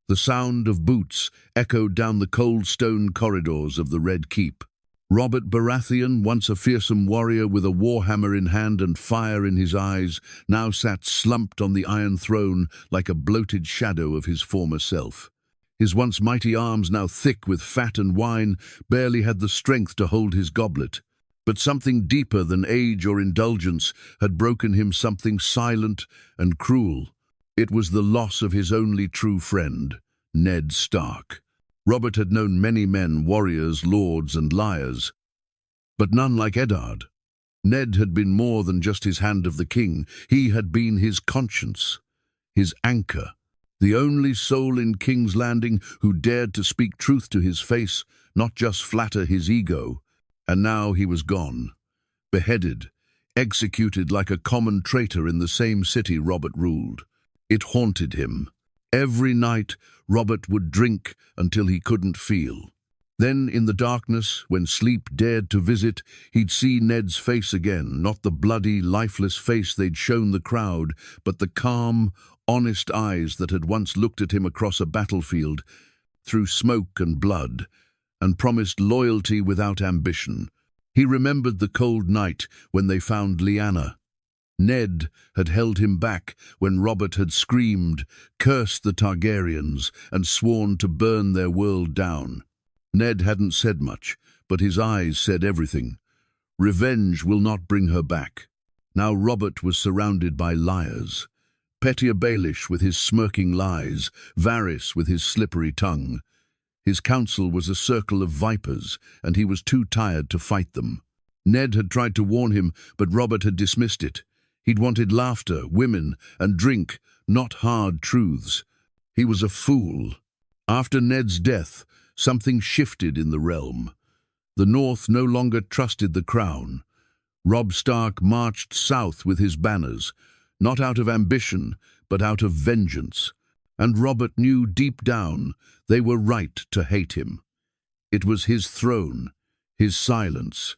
The sound of boots echoed down the cold stone corridors of the Red Keep. Robert Baratheon, once a fearsome warrior with a warhammer in hand and fire in his eyes, now sat slumped on the Iron Throne like a bloated shadow of his former self. His once mighty arms, now thick with fat and wine, barely had the strength to hold his goblet. But something deeper than age or indulgence had broken him, something silent and cruel. It was the loss of his only true friend, Ned Stark. Robert had known many men, warriors, lords, and liars, but none like Eddard. Ned had been more than just his hand of the king. He had been his conscience, his anchor, the only soul in King's Landing who dared to speak truth to his face, not just flatter his ego. And now he was gone, beheaded, executed like a common traitor in the same city Robert ruled. It haunted him. Every night, Robert would drink until he couldn't feel. Then, in the darkness, when sleep dared to visit, he'd see Ned's face again, not the bloody, lifeless face they'd shown the crowd, but the calm, honest eyes that had once looked at him across a battlefield, through smoke and blood, and promised loyalty without ambition. He remembered the cold night when they found Lyanna. Ned had held him back when Robert had screamed, cursed the Targaryens, and sworn to burn their world down. Ned hadn't said much, but his eyes said everything. Revenge will not bring her back. Now Robert was surrounded by liars. Petyr Baelish with his smirking lies, Varys with his slippery tongue. His council was a circle of vipers, and he was too tired to fight them. Ned had tried to warn him, but Robert had dismissed it. He'd wanted laughter, women, and drink, not hard truths. He was a fool. After Ned's death, something shifted in the realm. The North no longer trusted the crown. Robb Stark marched south with his banners, not out of ambition, but out of vengeance. And Robert knew deep down they were right to hate him. It was his throne, his silence,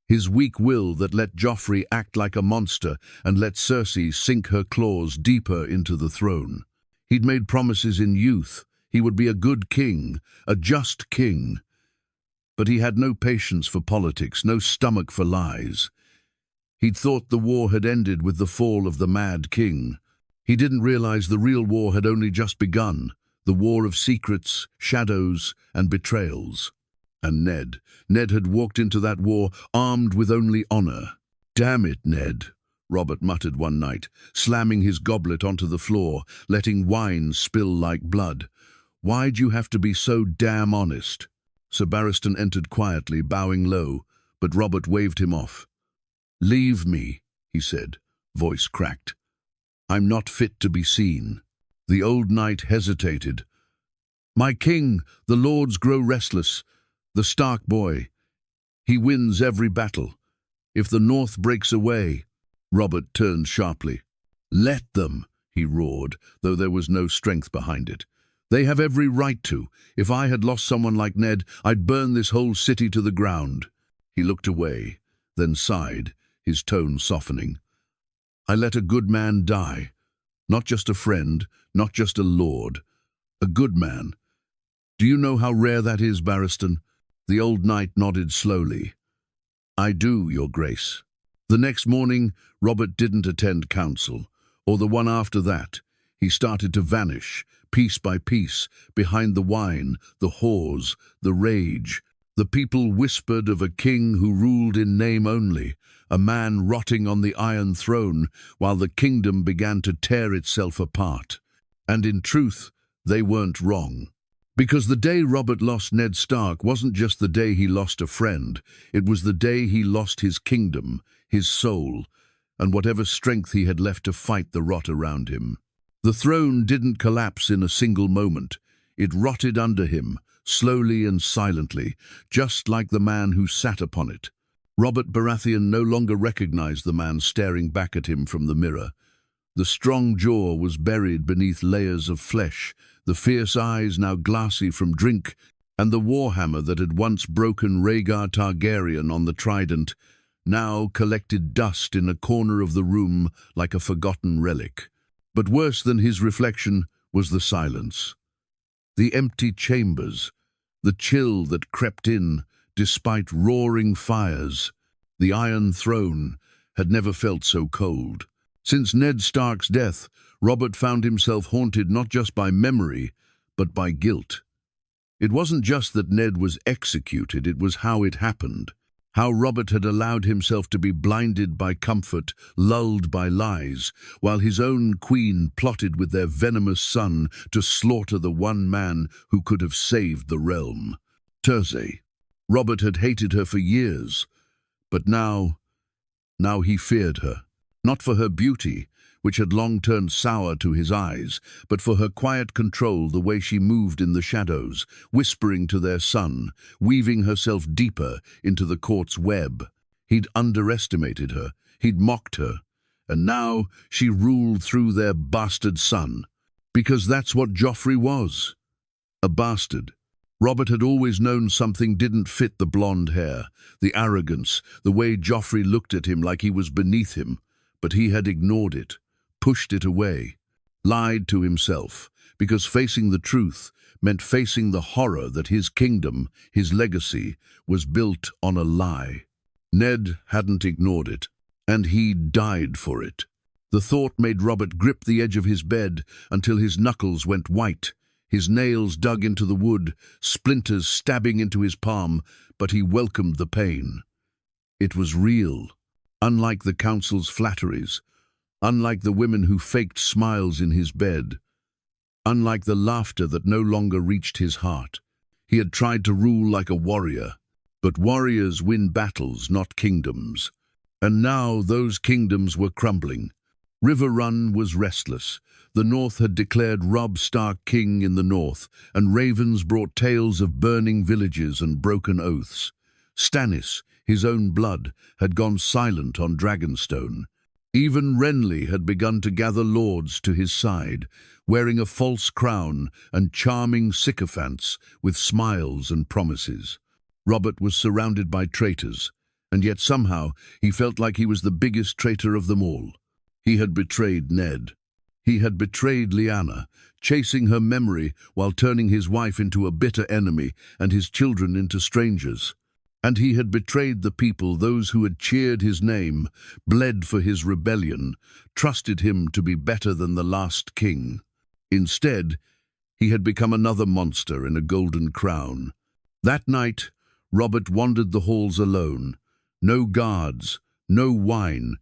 his weak will that let Joffrey act like a monster and let Cersei sink her claws deeper into the throne. He'd made promises in youth. He would be a good king, a just king. But he had no patience for politics, no stomach for lies. He'd thought the war had ended with the fall of the Mad King. He didn't realize the real war had only just begun, the war of secrets, shadows, and betrayals. And Ned had walked into that war armed with only honor. "Damn it, Ned," Robert muttered one night, slamming his goblet onto the floor, letting wine spill like blood. "Why'd you have to be so damn honest?" Sir Barristan entered quietly, bowing low, but Robert waved him off. "Leave me," he said, voice cracked. "I'm not fit to be seen." The old knight hesitated. "My king, the lords grow restless. The Stark boy. He wins every battle. If the North breaks away—" Robert turned sharply. "Let them," he roared, though there was no strength behind it. "They have every right to. If I had lost someone like Ned, I'd burn this whole city to the ground." He looked away, then sighed, his tone softening. "I let a good man die. Not just a friend, not just a lord. A good man. Do you know how rare that is, Barristan?" The old knight nodded slowly. "I do, Your Grace." The next morning, Robert didn't attend council, or the one after that. He started to vanish, piece by piece, behind the wine, the whores, the rage. The people whispered of a king who ruled in name only, a man rotting on the Iron Throne, while the kingdom began to tear itself apart. And in truth, they weren't wrong. Because the day Robert lost Ned Stark wasn't just the day he lost a friend, it was the day he lost his kingdom, his soul, and whatever strength he had left to fight the rot around him. The throne didn't collapse in a single moment. It rotted under him, slowly and silently, just like the man who sat upon it. Robert Baratheon no longer recognized the man staring back at him from the mirror. The strong jaw was buried beneath layers of flesh, the fierce eyes now glassy from drink, and the warhammer that had once broken Rhaegar Targaryen on the trident now collected dust in a corner of the room like a forgotten relic. But worse than his reflection was the silence. The empty chambers, the chill that crept in despite roaring fires. The Iron Throne had never felt so cold. Since Ned Stark's death, Robert found himself haunted not just by memory, but by guilt. It wasn't just that Ned was executed, it was how it happened. How Robert had allowed himself to be blinded by comfort, lulled by lies, while his own queen plotted with their venomous son to slaughter the one man who could have saved the realm. Cersei. Robert had hated her for years, but now he feared her. Not for her beauty, which had long turned sour to his eyes, but for her quiet control, the way she moved in the shadows, whispering to their son, weaving herself deeper into the court's web. He'd underestimated her, he'd mocked her, and now she ruled through their bastard son. Because that's what Joffrey was. A bastard. Robert had always known something didn't fit the blonde hair, the arrogance, the way Joffrey looked at him like he was beneath him, but he had ignored it. Pushed it away, lied to himself, because facing the truth meant facing the horror that his kingdom, his legacy, was built on a lie. Ned hadn't ignored it, and he died for it. The thought made Robert grip the edge of his bed until his knuckles went white, his nails dug into the wood, splinters stabbing into his palm, but he welcomed the pain. It was real, unlike the council's flatteries, unlike the women who faked smiles in his bed, unlike the laughter that no longer reached his heart. He had tried to rule like a warrior, but warriors win battles, not kingdoms. And now those kingdoms were crumbling. River Run was restless. The North had declared Robb Stark king in the north, and ravens brought tales of burning villages and broken oaths. Stannis, his own blood, had gone silent on Dragonstone. Even Renly had begun to gather lords to his side, wearing a false crown and charming sycophants with smiles and promises. Robert was surrounded by traitors, and yet somehow he felt like he was the biggest traitor of them all. He had betrayed Ned. He had betrayed Lyanna, chasing her memory while turning his wife into a bitter enemy and his children into strangers. And he had betrayed the people, those who had cheered his name, bled for his rebellion, trusted him to be better than the last king. Instead, he had become another monster in a golden crown. That night, Robert wandered the halls alone. No guards, no wine,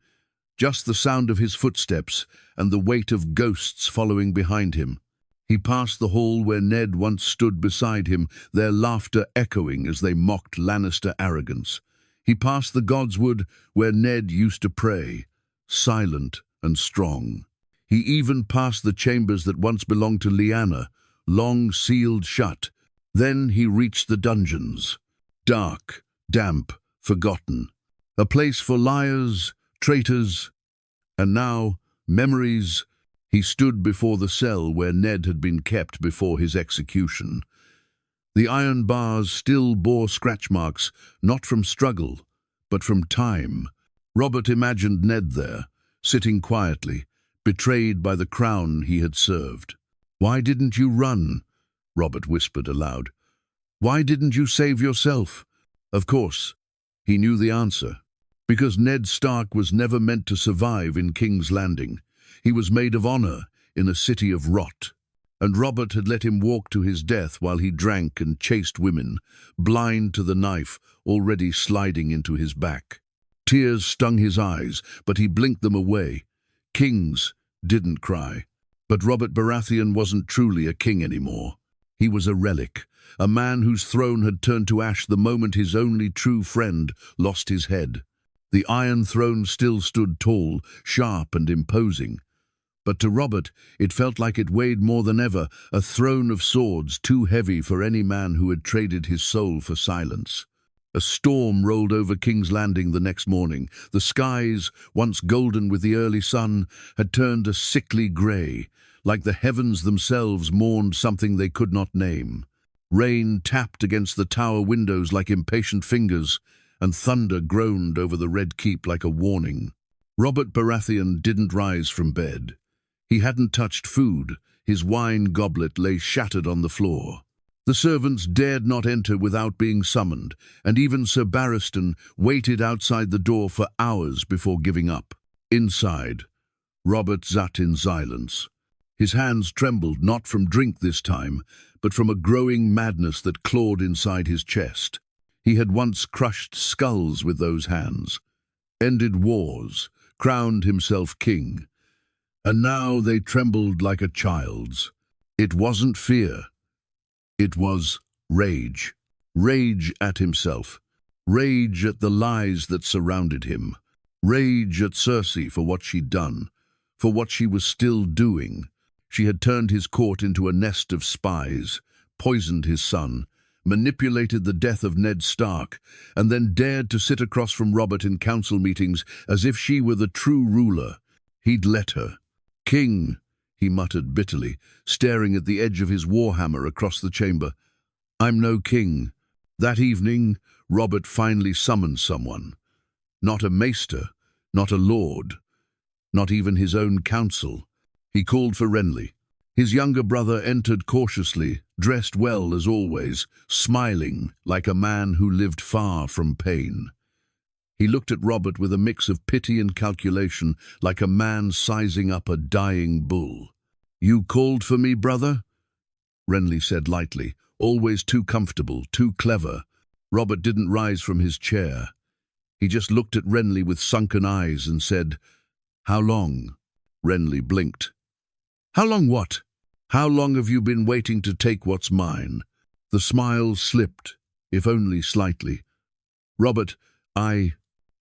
just the sound of his footsteps and the weight of ghosts following behind him. He passed the hall where Ned once stood beside him, their laughter echoing as they mocked Lannister arrogance. He passed the Godswood where Ned used to pray, silent and strong. He even passed the chambers that once belonged to Lyanna, long sealed shut. Then he reached the dungeons. Dark, damp, forgotten. A place for liars, traitors, and now memories. He stood before the cell where Ned had been kept before his execution. The iron bars still bore scratch marks, not from struggle, but from time. Robert imagined Ned there, sitting quietly, betrayed by the crown he had served. "Why didn't you run?" Robert whispered aloud. "Why didn't you save yourself?" Of course, he knew the answer. Because Ned Stark was never meant to survive in King's Landing. He was made of honor in a city of rot. And Robert had let him walk to his death while he drank and chased women, blind to the knife already sliding into his back. Tears stung his eyes, but he blinked them away. Kings didn't cry. But Robert Baratheon wasn't truly a king anymore. He was a relic, a man whose throne had turned to ash the moment his only true friend lost his head. The Iron Throne still stood tall, sharp and imposing. But to Robert, it felt like it weighed more than ever, a throne of swords too heavy for any man who had traded his soul for silence. A storm rolled over King's Landing the next morning. The skies, once golden with the early sun, had turned a sickly grey, like the heavens themselves mourned something they could not name. Rain tapped against the tower windows like impatient fingers, and thunder groaned over the Red Keep like a warning. Robert Baratheon didn't rise from bed. He hadn't touched food, His wine goblet lay shattered on the floor. The servants dared not enter without being summoned, and even Sir Barristan waited outside the door for hours before giving up. Inside, Robert sat in silence. His hands trembled not from drink this time, but from a growing madness that clawed inside his chest. He had once crushed skulls with those hands, ended wars, crowned himself king, and now they trembled like a child's. It wasn't fear. It was rage. Rage at himself. Rage at the lies that surrounded him. Rage at Cersei for what she'd done, for what she was still doing. She had turned his court into a nest of spies, poisoned his son, manipulated the death of Ned Stark, and then dared to sit across from Robert in council meetings as if she were the true ruler. He'd let her. "King," he muttered bitterly, staring at the edge of his warhammer across the chamber. "I'm no king." That evening, Robert finally summoned someone. Not a maester, not a lord, not even his own council. He called for Renly. His younger brother entered cautiously, dressed well as always, smiling like a man who lived far from pain. He looked at Robert with a mix of pity and calculation, like a man sizing up a dying bull. "You called for me, brother?" Renly said lightly, always too comfortable, too clever. Robert didn't rise from his chair. He just looked at Renly with sunken eyes and said, "How long?" Renly blinked. "How long what? How long have you been waiting to take what's mine?" The smile slipped, if only slightly. "Robert, I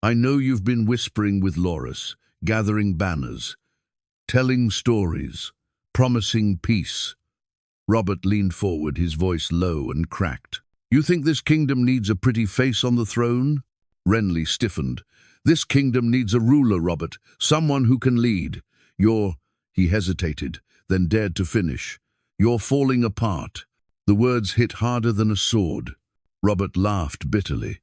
know you've been whispering with Loras, gathering banners, telling stories, promising peace." Robert leaned forward, his voice low and cracked. "You think this kingdom needs a pretty face on the throne?" Renly stiffened. "This kingdom needs a ruler, Robert, someone who can lead. He hesitated, then dared to finish. "You're falling apart." The words hit harder than a sword. Robert laughed bitterly.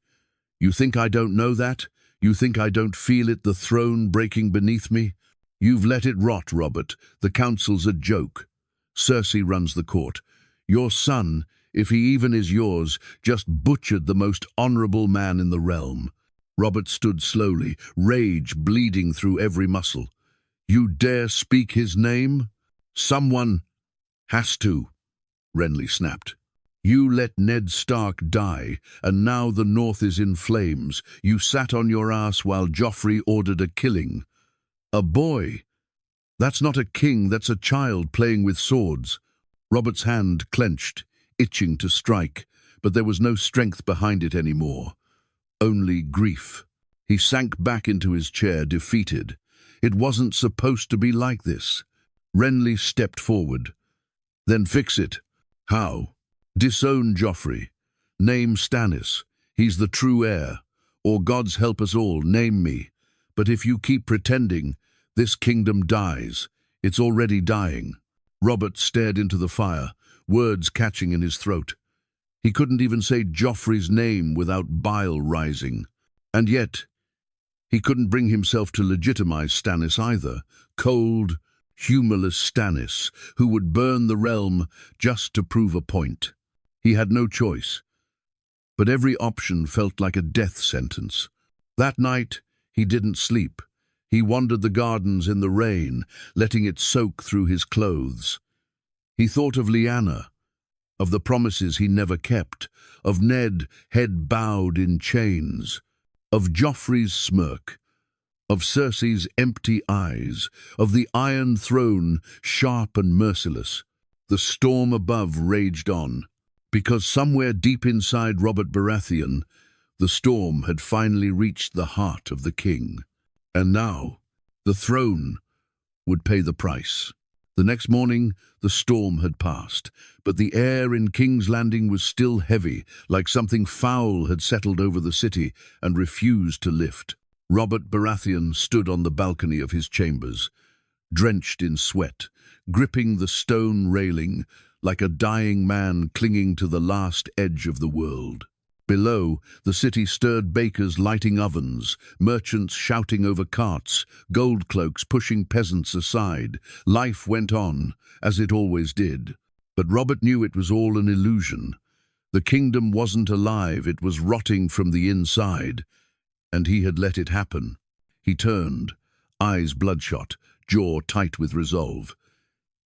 "You think I don't know that? You think I don't feel it, the throne breaking beneath me? You've let it rot, Robert. The council's a joke. Cersei runs the court. Your son, if he even is yours, just butchered the most honorable man in the realm." Robert stood slowly, rage bleeding through every muscle. "You dare speak his name? Someone has to," Renly snapped. "You let Ned Stark die, and now the North is in flames. You sat on your ass while Joffrey ordered a killing. A boy. That's not a king, that's a child playing with swords." Robert's hand clenched, itching to strike, but there was no strength behind it anymore. Only grief. He sank back into his chair, defeated. It wasn't supposed to be like this. Renly stepped forward. "Then fix it." "How?" "Disown Joffrey. Name Stannis. He's the true heir. Or gods help us all, name me. But if you keep pretending, this kingdom dies. It's already dying." Robert stared into the fire, words catching in his throat. He couldn't even say Joffrey's name without bile rising. And yet, he couldn't bring himself to legitimize Stannis either. Cold, humorless Stannis, who would burn the realm just to prove a point. He had no choice. But every option felt like a death sentence. That night, he didn't sleep. He wandered the gardens in the rain, letting it soak through his clothes. He thought of Lyanna, of the promises he never kept, of Ned, head bowed in chains, of Joffrey's smirk, of Cersei's empty eyes, of the Iron Throne, sharp and merciless. The storm above raged on, because somewhere deep inside Robert Baratheon, the storm had finally reached the heart of the king. And now, the throne would pay the price. The next morning, the storm had passed, but the air in King's Landing was still heavy, like something foul had settled over the city and refused to lift. Robert Baratheon stood on the balcony of his chambers, drenched in sweat, gripping the stone railing like a dying man clinging to the last edge of the world. Below, the city stirred bakers lighting ovens, merchants shouting over carts, gold cloaks pushing peasants aside. Life went on, as it always did. But Robert knew it was all an illusion. The kingdom wasn't alive, it was rotting from the inside, and he had let it happen. He turned, eyes bloodshot, jaw tight with resolve.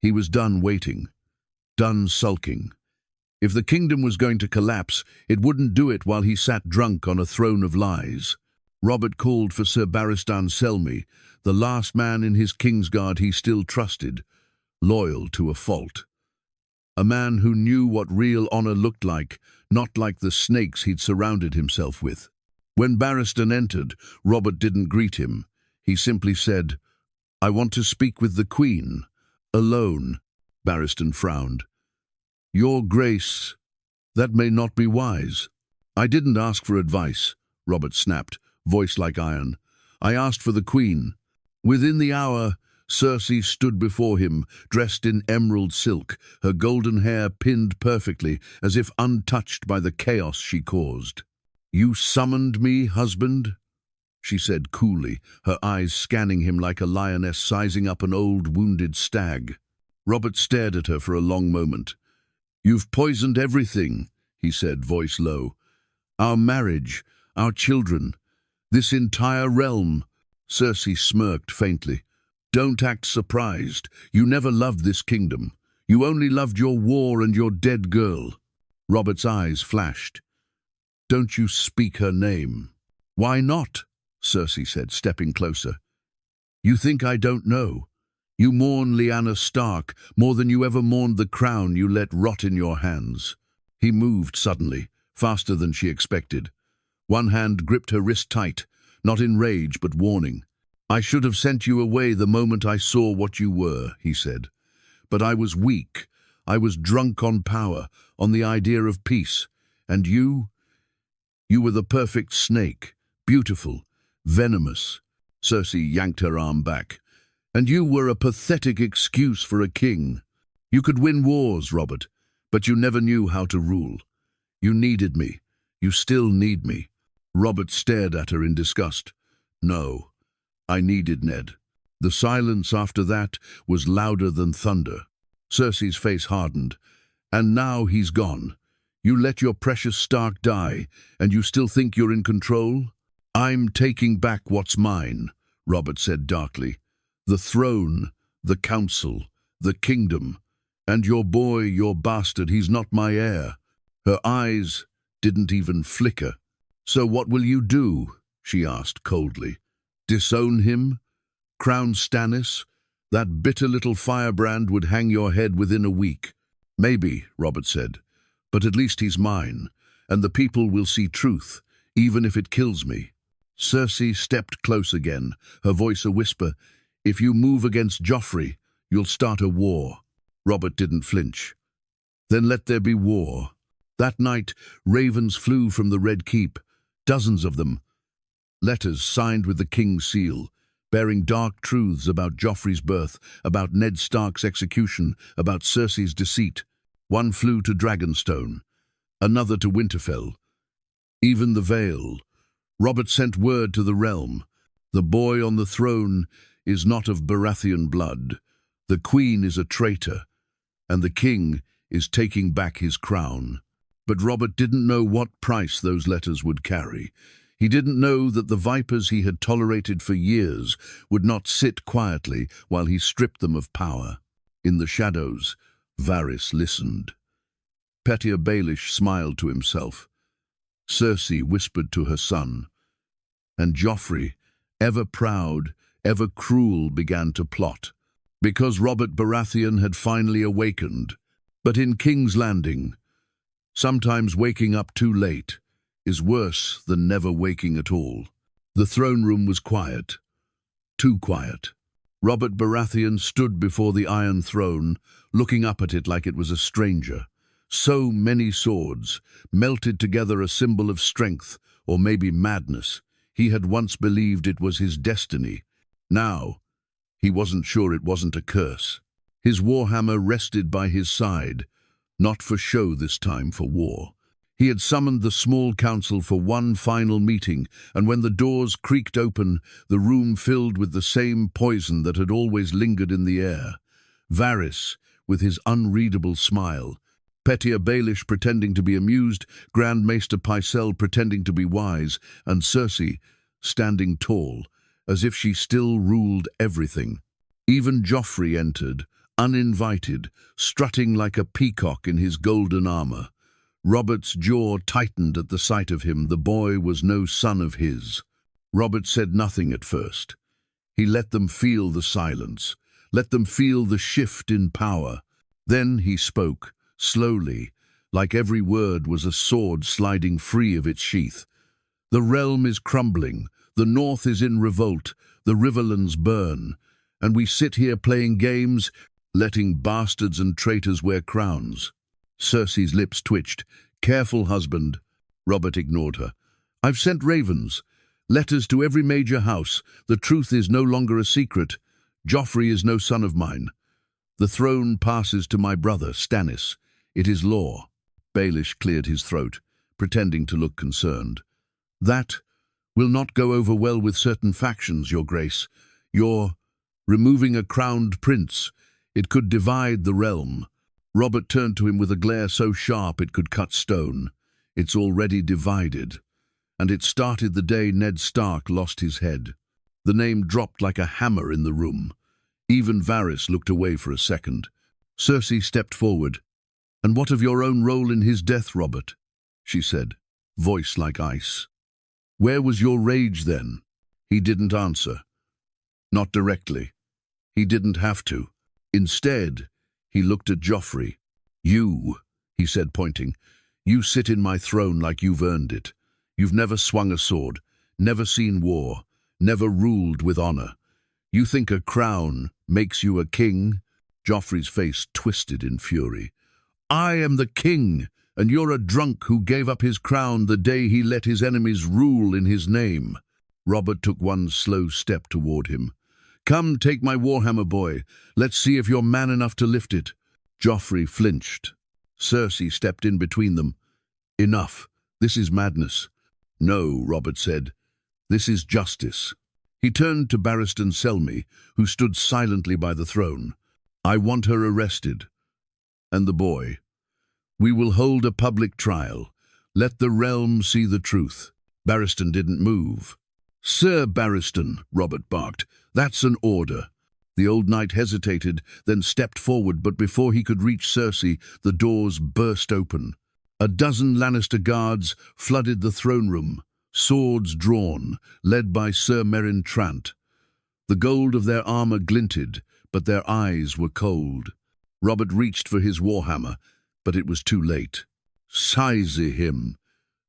He was done waiting, done sulking. If the kingdom was going to collapse, it wouldn't do it while he sat drunk on a throne of lies. Robert called for Sir Barristan Selmy, the last man in his Kingsguard he still trusted, loyal to a fault. A man who knew what real honor looked like, not like the snakes he'd surrounded himself with. When Barristan entered, Robert didn't greet him. He simply said, "I want to speak with the Queen. Alone." Barristan frowned. "Your Grace, that may not be wise." "I didn't ask for advice," Robert snapped, voice like iron. "I asked for the Queen." Within the hour, Cersei stood before him, dressed in emerald silk, her golden hair pinned perfectly, as if untouched by the chaos she caused. "You summoned me, husband?" she said coolly, her eyes scanning him like a lioness sizing up an old wounded stag. Robert stared at her for a long moment. "You've poisoned everything," he said, voice low. "Our marriage, our children, this entire realm." Cersei smirked faintly. "Don't act surprised. You never loved this kingdom. You only loved your war and your dead girl." Robert's eyes flashed. "Don't you speak her name." "Why not?" Cersei said, stepping closer. "You think I don't know? You mourn Lyanna Stark more than you ever mourned the crown you let rot in your hands." He moved suddenly, faster than she expected. One hand gripped her wrist tight, not in rage but warning. "I should have sent you away the moment I saw what you were," he said. "But I was weak. I was drunk on power, on the idea of peace. And you were the perfect snake, beautiful, venomous." Cersei yanked her arm back. "And you were a pathetic excuse for a king. You could win wars, Robert, but you never knew how to rule. You needed me. You still need me." Robert stared at her in disgust. "No, I needed Ned." The silence after that was louder than thunder. Cersei's face hardened. "And now he's gone. You let your precious Stark die, and you still think you're in control?" "I'm taking back what's mine," Robert said darkly. "The throne, the council, the kingdom. And your boy, your bastard, he's not my heir." Her eyes didn't even flicker. "So what will you do?" she asked coldly. "Disown him? Crown Stannis? That bitter little firebrand would hang your head within a week." "Maybe," Robert said, "but at least he's mine, and the people will see truth, even if it kills me." Cersei stepped close again, her voice a whisper. "If you move against Joffrey, you'll start a war." Robert didn't flinch. "Then let there be war." That night, ravens flew from the Red Keep, dozens of them. Letters signed with the king's seal, bearing dark truths about Joffrey's birth, about Ned Stark's execution, about Cersei's deceit. One flew to Dragonstone, another to Winterfell. Even the Vale. Robert sent word to the realm. The boy on the throne is not of Baratheon blood. The queen is a traitor, and the king is taking back his crown. But Robert didn't know what price those letters would carry. He didn't know that the vipers he had tolerated for years would not sit quietly while he stripped them of power. In the shadows, Varys listened. Petyr Baelish smiled to himself. Cersei whispered to her son. And Joffrey, ever proud, ever cruel, began to plot. Because Robert Baratheon had finally awakened. But in King's Landing, sometimes waking up too late is worse than never waking at all. The throne room was quiet. Too quiet. Robert Baratheon stood before the Iron Throne, looking up at it like it was a stranger. So many swords, melted together a symbol of strength, or maybe madness. He had once believed it was his destiny. Now, he wasn't sure it wasn't a curse. His warhammer rested by his side, not for show this time, for war. He had summoned the small council for one final meeting, and when the doors creaked open, the room filled with the same poison that had always lingered in the air. Varys, with his unreadable smile, Petyr Baelish pretending to be amused, Grand Maester Pycelle pretending to be wise, and Cersei standing tall, as if she still ruled everything. Even Joffrey entered, uninvited, strutting like a peacock in his golden armor. Robert's jaw tightened at the sight of him. The boy was no son of his. Robert said nothing at first. He let them feel the silence, let them feel the shift in power. Then he spoke, slowly, like every word was a sword sliding free of its sheath. The realm is crumbling, the north is in revolt, the riverlands burn, and we sit here playing games, letting bastards and traitors wear crowns. Cersei's lips twitched. Careful, husband. Robert ignored her. I've sent ravens, letters to every major house. The truth is no longer a secret. Joffrey is no son of mine. The throne passes to my brother, Stannis. It is law. Baelish cleared his throat, pretending to look concerned. That will not go over well with certain factions, Your Grace. You're removing a crowned prince. It could divide the realm. Robert turned to him with a glare so sharp it could cut stone. It's already divided. And it started the day Ned Stark lost his head. The name dropped like a hammer in the room. Even Varys looked away for a second. Cersei stepped forward. "And what of your own role in his death, Robert?" she said, voice like ice. "Where was your rage then?" He didn't answer. Not directly. He didn't have to. Instead, he looked at Joffrey. "You," he said, pointing, "you sit in my throne like you've earned it. You've never swung a sword, never seen war, never ruled with honor. You think a crown makes you a king?" Joffrey's face twisted in fury. "I am the king, and you're a drunk who gave up his crown the day he let his enemies rule in his name." Robert took one slow step toward him. "Come, take my warhammer, boy. Let's see if you're man enough to lift it." Joffrey flinched. Cersei stepped in between them. "Enough. This is madness." "No," Robert said. "This is justice." He turned to Barristan Selmy, who stood silently by the throne. "I want her arrested. And the boy. We will hold a public trial. Let the realm see the truth." Barristan didn't move. "Sir Barristan," Robert barked, "that's an order." The old knight hesitated, then stepped forward, but before he could reach Cersei, the doors burst open. A dozen Lannister guards flooded the throne room, swords drawn, led by Sir Meryn Trant. The gold of their armor glinted, but their eyes were cold. Robert reached for his warhammer, but it was too late. "Seize him,"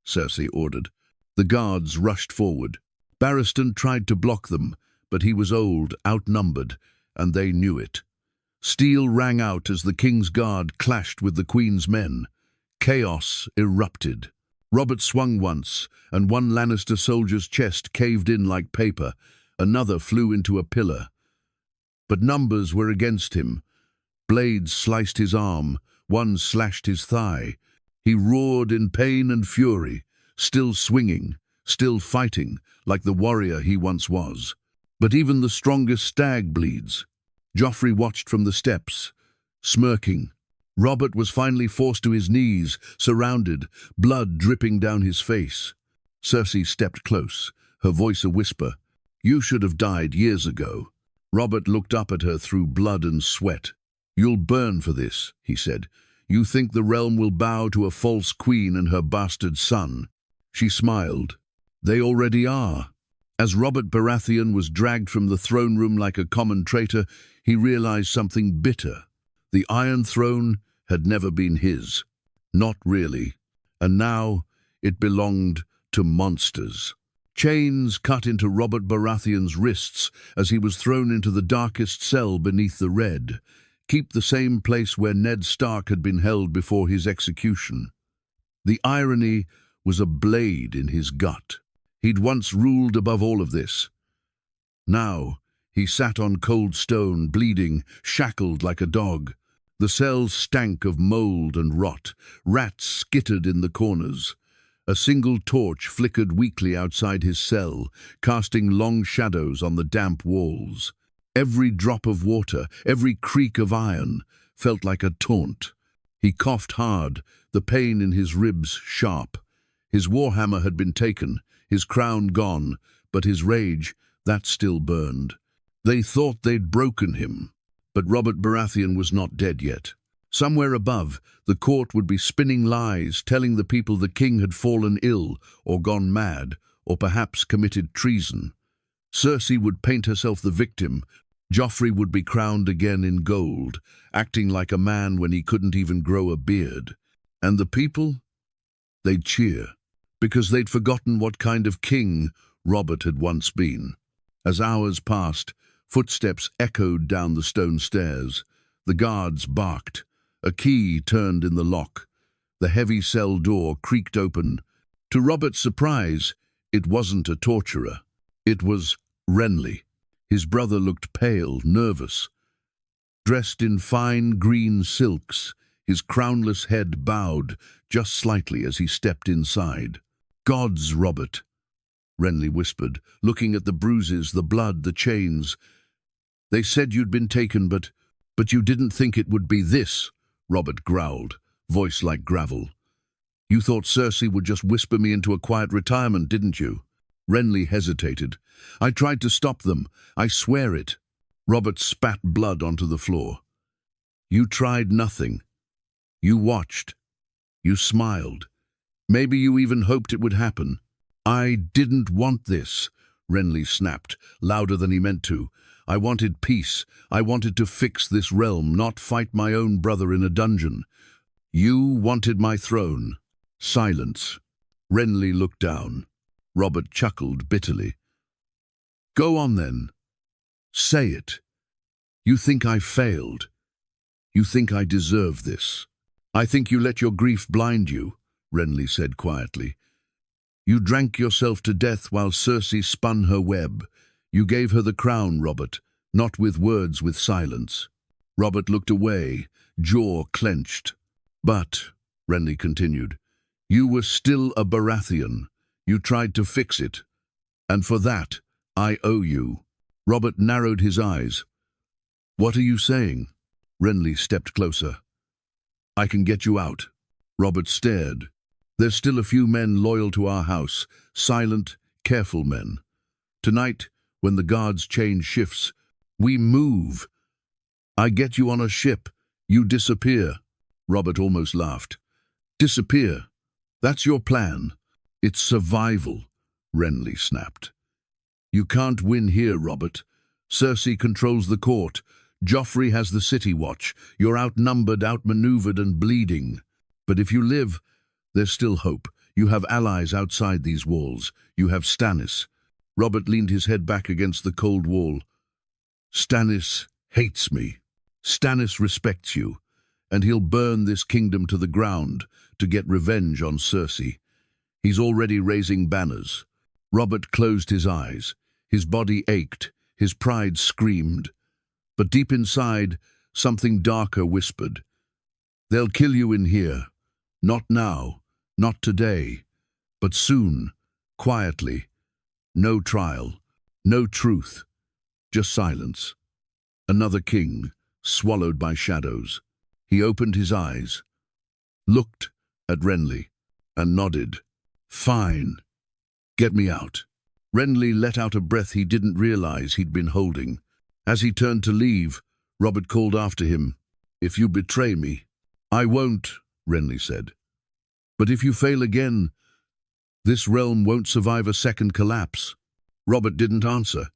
Cersei ordered. The guards rushed forward. Barristan tried to block them, but he was old, outnumbered, and they knew it. Steel rang out as the king's guard clashed with the queen's men. Chaos erupted. Robert swung once, and one Lannister soldier's chest caved in like paper. Another flew into a pillar. But numbers were against him. Blades sliced his arm, one slashed his thigh. He roared in pain and fury, still swinging, still fighting, like the warrior he once was. But even the strongest stag bleeds. Joffrey watched from the steps, smirking. Robert was finally forced to his knees, surrounded, blood dripping down his face. Cersei stepped close, her voice a whisper. "You should have died years ago." Robert looked up at her through blood and sweat. "You'll burn for this," he said. "You think the realm will bow to a false queen and her bastard son?" She smiled. "They already are." As Robert Baratheon was dragged from the throne room like a common traitor, he realized something bitter. The Iron Throne had never been his. Not really. And now it belonged to monsters. Chains cut into Robert Baratheon's wrists as he was thrown into the darkest cell beneath the Red. Keep the same place where Ned Stark had been held before his execution. The irony was a blade in his gut. He'd once ruled above all of this. Now he sat on cold stone, bleeding, shackled like a dog. The cells stank of mold and rot. Rats skittered in the corners. A single torch flickered weakly outside his cell, casting long shadows on the damp walls. Every drop of water, every creak of iron, felt like a taunt. He coughed hard, the pain in his ribs sharp. His warhammer had been taken, his crown gone, but his rage, that still burned. They thought they'd broken him. But Robert Baratheon was not dead yet. Somewhere above, the court would be spinning lies, telling the people the king had fallen ill, or gone mad, or perhaps committed treason. Cersei would paint herself the victim. Joffrey would be crowned again in gold, acting like a man when he couldn't even grow a beard. And the people? They'd cheer, because they'd forgotten what kind of king Robert had once been. As hours passed, footsteps echoed down the stone stairs. The guards barked. A key turned in the lock. The heavy cell door creaked open. To Robert's surprise, it wasn't a torturer. It was Renly. His brother looked pale, nervous. Dressed in fine green silks, his crownless head bowed just slightly as he stepped inside. "Gods, Robert," Renly whispered, looking at the bruises, the blood, the chains. "They said you'd been taken, but you didn't think it would be this," Robert growled, voice like gravel. "You thought Cersei would just whisper me into a quiet retirement, didn't you?" Renly hesitated. "I tried to stop them. I swear it." Robert spat blood onto the floor. "You tried nothing. You watched. You smiled. Maybe you even hoped it would happen." "I didn't want this," Renly snapped, louder than he meant to. "I wanted peace. I wanted to fix this realm, not fight my own brother in a dungeon. You wanted my throne." Silence. Renly looked down. Robert chuckled bitterly. "Go on then. Say it. You think I failed. You think I deserve this." "I think you let your grief blind you," Renly said quietly. "You drank yourself to death while Cersei spun her web. You gave her the crown, Robert, not with words, with silence." Robert looked away, jaw clenched. "But," Renly continued, "you were still a Baratheon. You tried to fix it. And for that, I owe you." Robert narrowed his eyes. "What are you saying?" Renly stepped closer. "I can get you out." Robert stared. "There's still a few men loyal to our house, silent, careful men. Tonight, when the guards change shifts, we move. I get you on a ship. You disappear." Robert almost laughed. "Disappear? That's your plan?" "It's survival," Renly snapped. "You can't win here, Robert. Cersei controls the court. Joffrey has the city watch. You're outnumbered, outmaneuvered, and bleeding. But if you live, there's still hope. You have allies outside these walls. You have Stannis." Robert leaned his head back against the cold wall. "Stannis hates me. Stannis respects you, and he'll burn this kingdom to the ground to get revenge on Cersei. He's already raising banners." Robert closed his eyes. His body ached. His pride screamed. But deep inside, something darker whispered. "They'll kill you in here. Not now, not today, but soon, quietly. No trial, no truth, just silence." Another king, swallowed by shadows. He opened his eyes, looked at Renly, and nodded. "Fine. Get me out." Renly let out a breath he didn't realize he'd been holding. As he turned to leave, Robert called after him. "If you betray me—" "I won't," Renly said. "But if you fail again, this realm won't survive a second collapse." Robert didn't answer.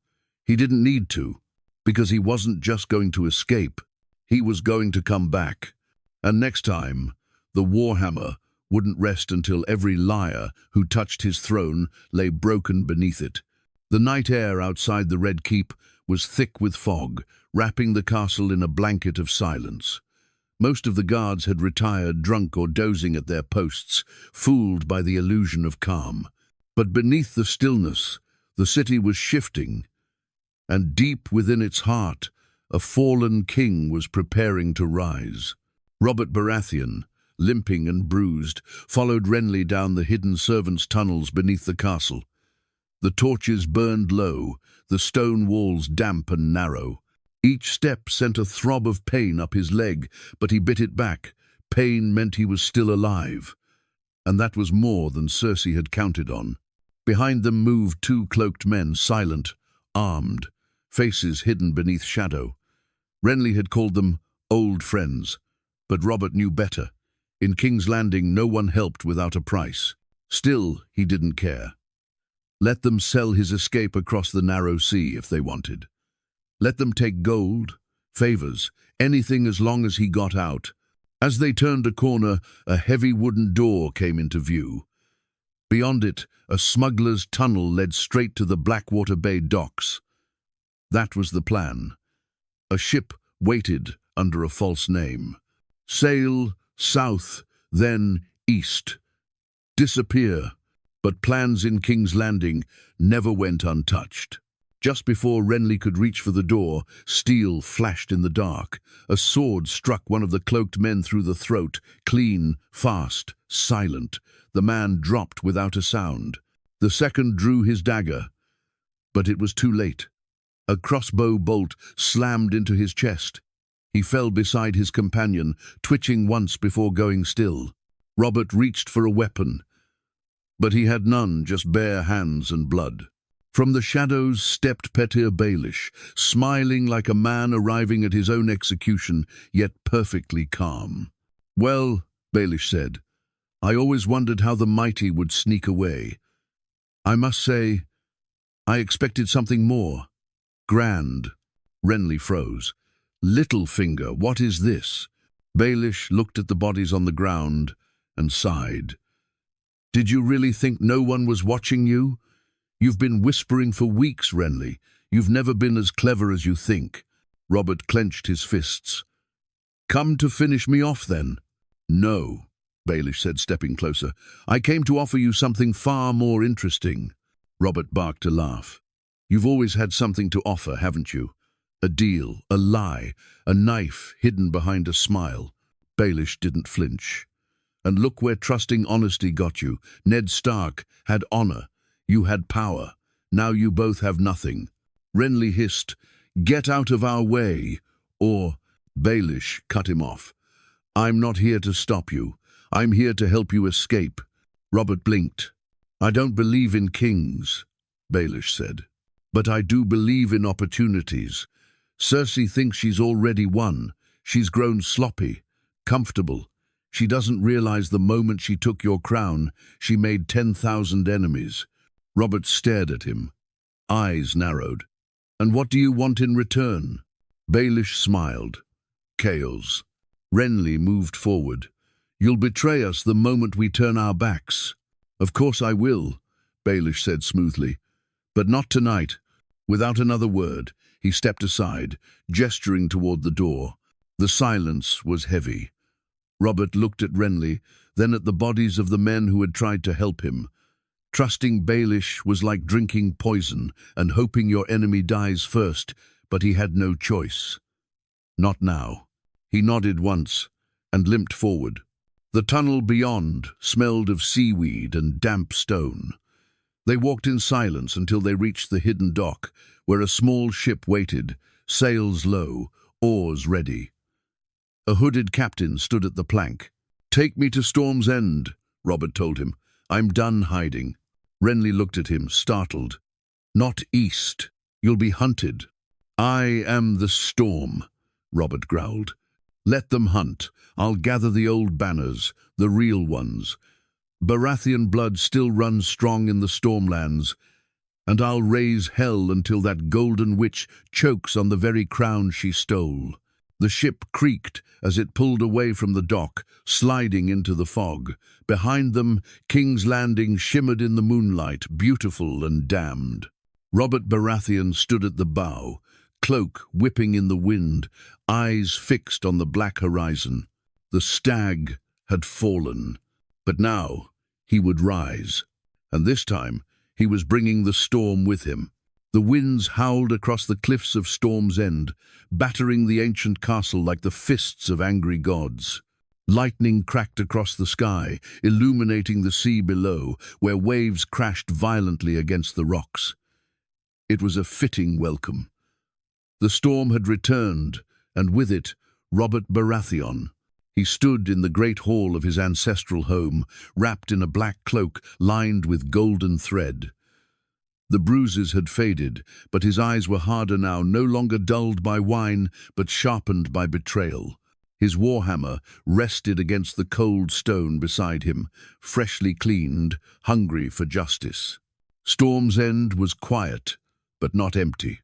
He didn't need to, because he wasn't just going to escape. He was going to come back. And next time, the Warhammer wouldn't rest until every liar who touched his throne lay broken beneath it. The night air outside the Red Keep was thick with fog, wrapping the castle in a blanket of silence. Most of the guards had retired, drunk or dozing at their posts, fooled by the illusion of calm. But beneath the stillness, the city was shifting, and deep within its heart, A fallen king was preparing to rise. Robert Baratheon, limping and bruised, followed Renly down the hidden servants' tunnels beneath the castle. The torches burned low, the stone walls damp and narrow. Each step sent a throb of pain up his leg, but he bit it back. Pain meant he was still alive. And that was more than Cersei had counted on. Behind them moved two cloaked men, silent, armed, faces hidden beneath shadow. Renly had called them old friends, but Robert knew better. In King's Landing, no one helped without a price. Still, he didn't care. Let them sell his escape across the narrow sea if they wanted. Let them take gold, favors, anything as long as he got out. As they turned a corner, a heavy wooden door came into view. Beyond it, a smuggler's tunnel led straight to the Blackwater Bay docks. That was the plan. A ship waited under a false name. Sail south, then east. Disappear. But plans in King's Landing never went untouched. Just before Renly could reach for the door, steel flashed in the dark. A sword struck one of the cloaked men through the throat, clean, fast, silent. The man dropped without a sound. The second drew his dagger, but it was too late. A crossbow bolt slammed into his chest. He fell beside his companion, twitching once before going still. Robert reached for a weapon, but he had none, just bare hands and blood. From the shadows stepped Petyr Baelish, smiling like a man arriving at his own execution, yet perfectly calm. "Well," Baelish said, "I always wondered how the mighty would sneak away. I must say, I expected something more. Grand." Renly froze. "Littlefinger, what is this?" Baelish looked at the bodies on the ground and sighed. "Did you really think no one was watching you? You've been whispering for weeks, Renly. You've never been as clever as you think." Robert clenched his fists. "Come to finish me off, then?" "No," Baelish said, stepping closer. "I came to offer you something far more interesting." Robert barked a laugh. "You've always had something to offer, haven't you? A deal, a lie, a knife hidden behind a smile." Baelish didn't flinch. "And look where trusting honesty got you. Ned Stark had honor. You had power. Now you both have nothing." Renly hissed, "Get out of our way, or—" Baelish cut him off. "I'm not here to stop you. I'm here to help you escape." Robert blinked. "I don't believe in kings," Baelish said. "But I do believe in opportunities. Cersei thinks she's already won. She's grown sloppy, comfortable. She doesn't realize the moment she took your crown, she made 10,000 enemies." Robert stared at him, eyes narrowed. "And what do you want in return?" Baelish smiled. "Chaos." Renly moved forward. "You'll betray us the moment we turn our backs." "Of course I will," Baelish said smoothly. "But not tonight." Without another word, he stepped aside, gesturing toward the door. The silence was heavy. Robert looked at Renly, then at the bodies of the men who had tried to help him. Trusting Baelish was like drinking poison and hoping your enemy dies first, but he had no choice. Not now. He nodded once and limped forward. The tunnel beyond smelled of seaweed and damp stone. They walked in silence until they reached the hidden dock, where a small ship waited, sails low, oars ready. A hooded captain stood at the plank. "Take me to Storm's End," Robert told him. "I'm done hiding." Renly looked at him, startled. "Not east. You'll be hunted." "I am the storm," Robert growled. "Let them hunt. I'll gather the old banners, the real ones. Baratheon blood still runs strong in the Stormlands, and I'll raise hell until that golden witch chokes on the very crown she stole." The ship creaked as it pulled away from the dock, sliding into the fog. Behind them, King's Landing shimmered in the moonlight, beautiful and damned. Robert Baratheon stood at the bow, cloak whipping in the wind, eyes fixed on the black horizon. The stag had fallen, but now he would rise. And this time he was bringing the storm with him. The winds howled across the cliffs of Storm's End, battering the ancient castle like the fists of angry gods. Lightning cracked across the sky, illuminating the sea below, where waves crashed violently against the rocks. It was a fitting welcome. The storm had returned, and with it, Robert Baratheon. He stood in the great hall of his ancestral home, wrapped in a black cloak lined with golden thread. The bruises had faded, but his eyes were harder now, no longer dulled by wine, but sharpened by betrayal. His warhammer rested against the cold stone beside him, freshly cleaned, hungry for justice. Storm's End was quiet, but not empty.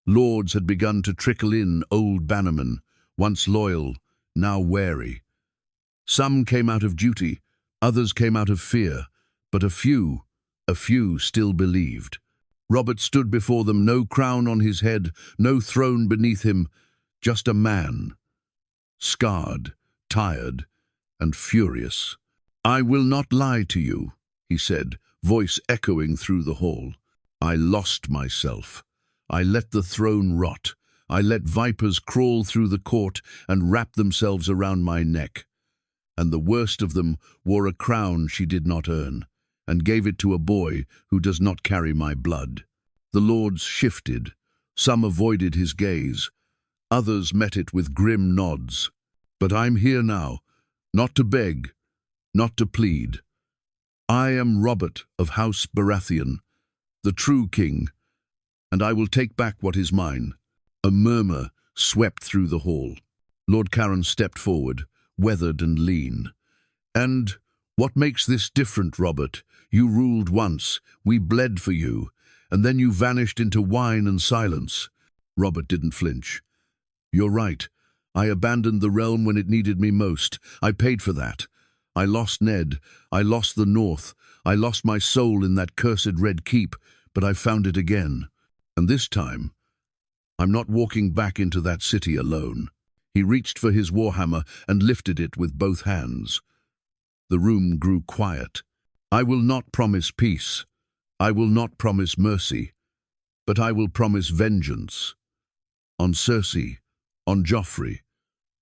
Lords had begun to trickle in, old bannermen, once loyal, now wary. Some came out of duty, others came out of fear, but a few still believed. Robert stood before them, no crown on his head, no throne beneath him, just a man, scarred, tired, and furious. "I will not lie to you," he said, voice echoing through the hall. "I lost myself. I let the throne rot. I let vipers crawl through the court and wrap themselves around my neck. And the worst of them wore a crown she did not earn, and gave it to a boy who does not carry my blood." The lords shifted. Some avoided his gaze. Others met it with grim nods. "But I'm here now, not to beg, not to plead. I am Robert of House Baratheon, the true king, and I will take back what is mine." A murmur swept through the hall. Lord Caron stepped forward, weathered and lean. "And what makes this different, Robert? You ruled once, we bled for you, and then you vanished into wine and silence." Robert didn't flinch. "You're right. I abandoned the realm when it needed me most. I paid for that. I lost Ned. I lost the North. I lost my soul in that cursed Red Keep, but I found it again. And this time, I'm not walking back into that city alone." He reached for his warhammer and lifted it with both hands. The room grew quiet. "I will not promise peace. I will not promise mercy. But I will promise vengeance. On Cersei, on Joffrey,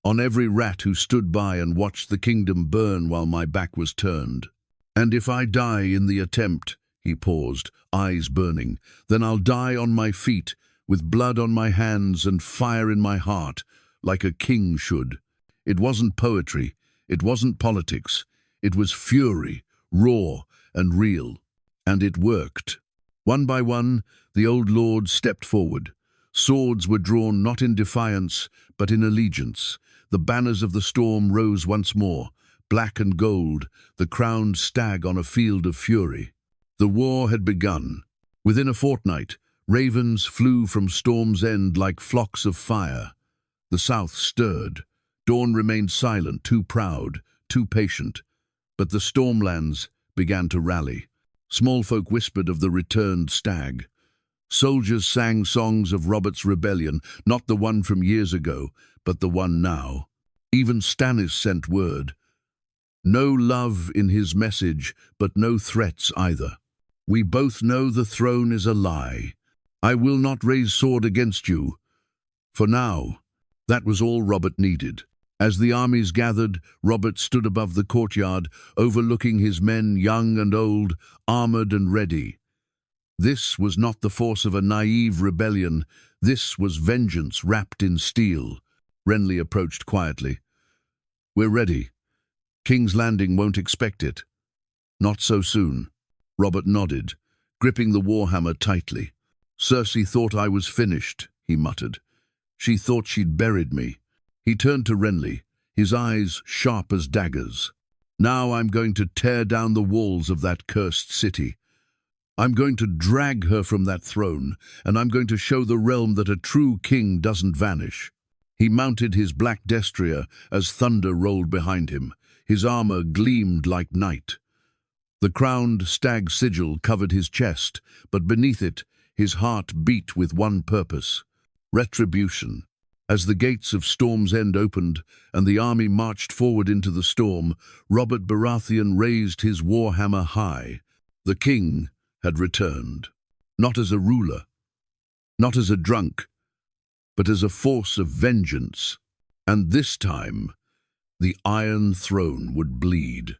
on every rat who stood by and watched the kingdom burn while my back was turned. And if I die in the attempt," he paused, eyes burning, "then I'll die on my feet, with blood on my hands and fire in my heart, like a king should." It wasn't poetry, it wasn't politics, it was fury, raw and real. And it worked. One by one, the old lords stepped forward. Swords were drawn not in defiance, but in allegiance. The banners of the storm rose once more, black and gold, the crowned stag on a field of fury. The war had begun. Within a fortnight, ravens flew from Storm's End like flocks of fire. The south stirred. Dawn remained silent, too proud, too patient. But the Stormlands began to rally. Small folk whispered of the returned stag. Soldiers sang songs of Robert's rebellion, not the one from years ago, but the one now. Even Stannis sent word. No love in his message, but no threats either. "We both know the throne is a lie. I will not raise sword against you. For now." That was all Robert needed. As the armies gathered, Robert stood above the courtyard, overlooking his men, young and old, armored and ready. This was not the force of a naive rebellion. This was vengeance wrapped in steel. Renly approached quietly. "We're ready. King's Landing won't expect it." "Not so soon." Robert nodded, gripping the warhammer tightly. "Cersei thought I was finished," he muttered. "She thought she'd buried me." He turned to Renly, his eyes sharp as daggers. "Now I'm going to tear down the walls of that cursed city. I'm going to drag her from that throne, and I'm going to show the realm that a true king doesn't vanish." He mounted his black destrier as thunder rolled behind him. His armor gleamed like night. The crowned stag sigil covered his chest, but beneath it, his heart beat with one purpose: retribution. As the gates of Storm's End opened and the army marched forward into the storm, Robert Baratheon raised his warhammer high. The king had returned, not as a ruler, not as a drunk, but as a force of vengeance. And this time, the Iron Throne would bleed.